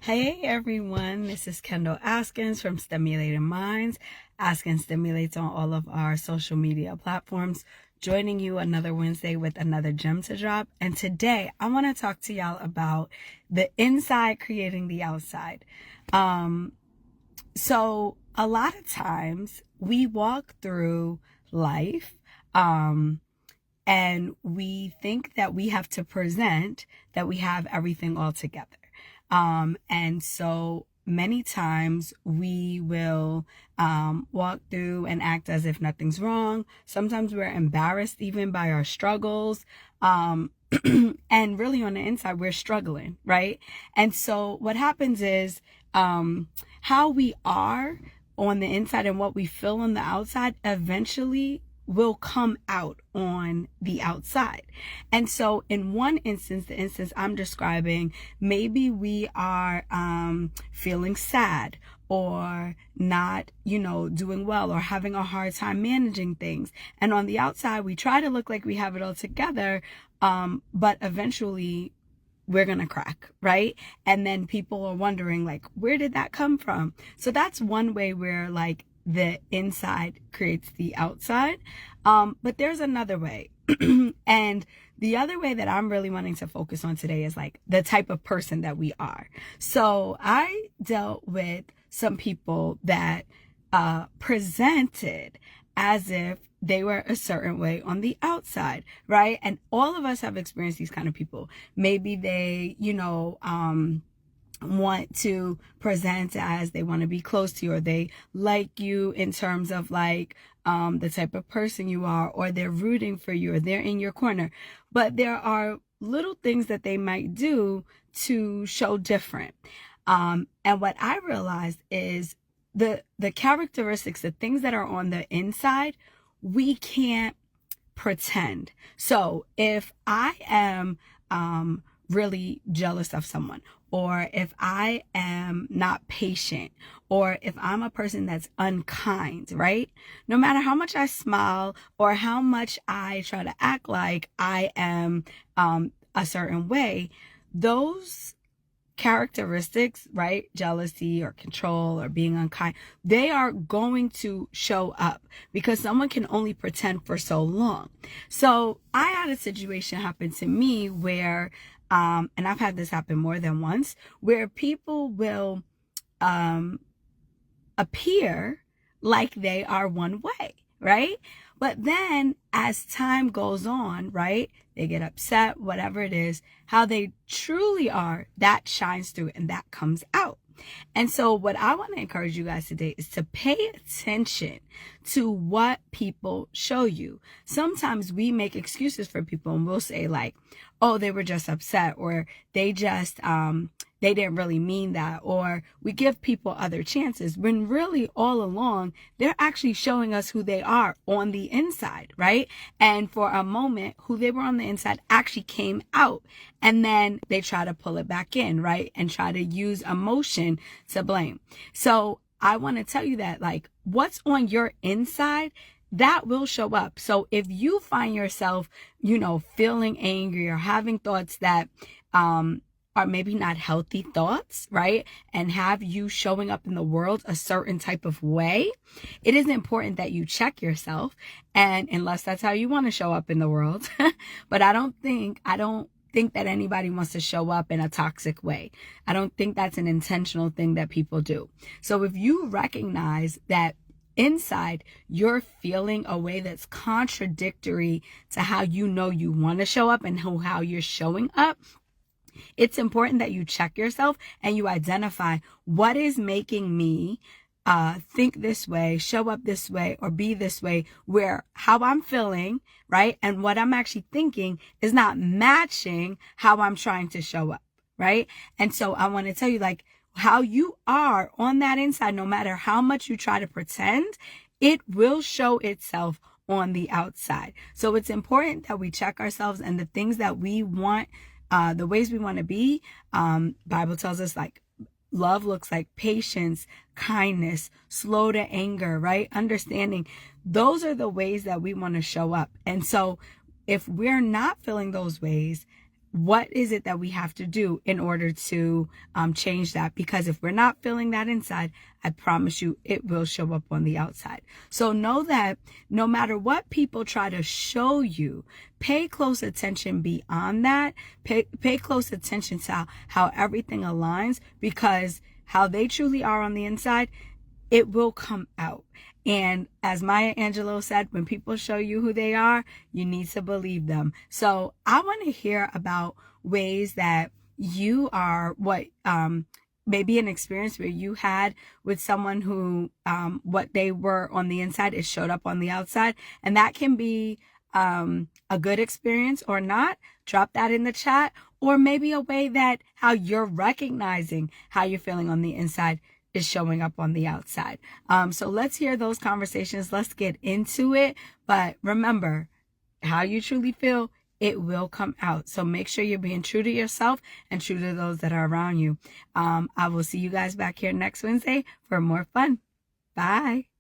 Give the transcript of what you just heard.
Hey everyone, this is Kendall Askins from STEMulating Minds. Askins stimulates on all of our social media platforms. Joining you another Wednesday with another gem to drop. And today I want to talk to y'all about the inside creating the outside. So a lot of times we walk through life, and we think that we have to present that we have everything all together. And so many times we will walk through and act as if nothing's wrong. Sometimes we're embarrassed even by our struggles. And really on the inside, we're struggling, right? And so what happens is how we are on the inside and what we feel on the outside eventually will come out on the outside. And so in one instance, the instance I'm describing, maybe we are feeling sad or not, doing well or having a hard time managing things. And on the outside, we try to look like we have it all together, but eventually we're going to crack, right? And then people are wondering, like, where did that come from? So that's one way where, like, the inside creates the outside. But there's another way. And the other way that I'm really wanting to focus on today is like the type of person that we are. So I dealt with some people that presented as if they were a certain way on the outside, right? And all of us have experienced these kind of people. Maybe they, want to present as they want to be close to you, or they like you in terms of like the type of person you are, or they're rooting for you, or they're in your corner. But there are little things that they might do to show different. And what I realized is the characteristics, the things that are on the inside, we can't pretend. So if I am really jealous of someone, or if I am not patient, or if I'm a person that's unkind, right? No matter how much I smile or how much I try to act like I am a certain way, those characteristics, right? Jealousy or control or being unkind, they are going to show up because someone can only pretend for so long. So I had a situation happen to me where and I've had this happen more than once, where people will appear like they are one way, right? But then as time goes on, right, they get upset, whatever it is, how they truly are, that shines through and that comes out. And so what I want to encourage you guys today is to pay attention to what people show you. Sometimes we make excuses for people and we'll say like, oh, they were just upset, or they just, they didn't really mean that, or we give people other chances when really all along, they're actually showing us who they are on the inside, right? And for a moment, who they were on the inside actually came out, and then they try to pull it back in, right? And try to use emotion to blame. So I want to tell you that like what's on your inside, that will show up. So if you find yourself, feeling angry or having thoughts that, are maybe not healthy thoughts, right? And have you showing up in the world a certain type of way, it is important that you check yourself. And unless that's how you want to show up in the world, but I don't think that anybody wants to show up in a toxic way. I don't think that's an intentional thing that people do. So if you recognize that inside you're feeling a way that's contradictory to how you want to show up and how you're showing up, it's important that you check yourself and you identify what is making me think this way, show up this way, or be this way, where how I'm feeling, right? And what I'm actually thinking is not matching how I'm trying to show up, right? And so I want to tell you, like, how you are on that inside, no matter how much you try to pretend, it will show itself on the outside. So it's important that we check ourselves and the things that we want, the ways we want to be. Bible tells us like love looks like patience, kindness, slow to anger, right? Understanding. Those are the ways that we want to show up. And so if we're not feeling those ways, what is it that we have to do in order to change that? Because if we're not feeling that inside, I promise you it will show up on the outside. So know that no matter what people try to show you, pay close attention beyond that. Pay close attention to how everything aligns, because how they truly are on the inside, it will come out. And as Maya Angelou said, when people show you who they are, you need to believe them. So I want to hear about ways that you are, maybe an experience where you had with someone who, what they were on the inside, it showed up on the outside. And that can be a good experience or not. Drop that in the chat. Or maybe a way that how you're recognizing how you're feeling on the inside is showing up on the outside. So let's hear those conversations. Let's get into it. But remember, how you truly feel, it will come out. So make sure you're being true to yourself and true to those that are around you. I will see you guys back here next Wednesday for more fun. Bye.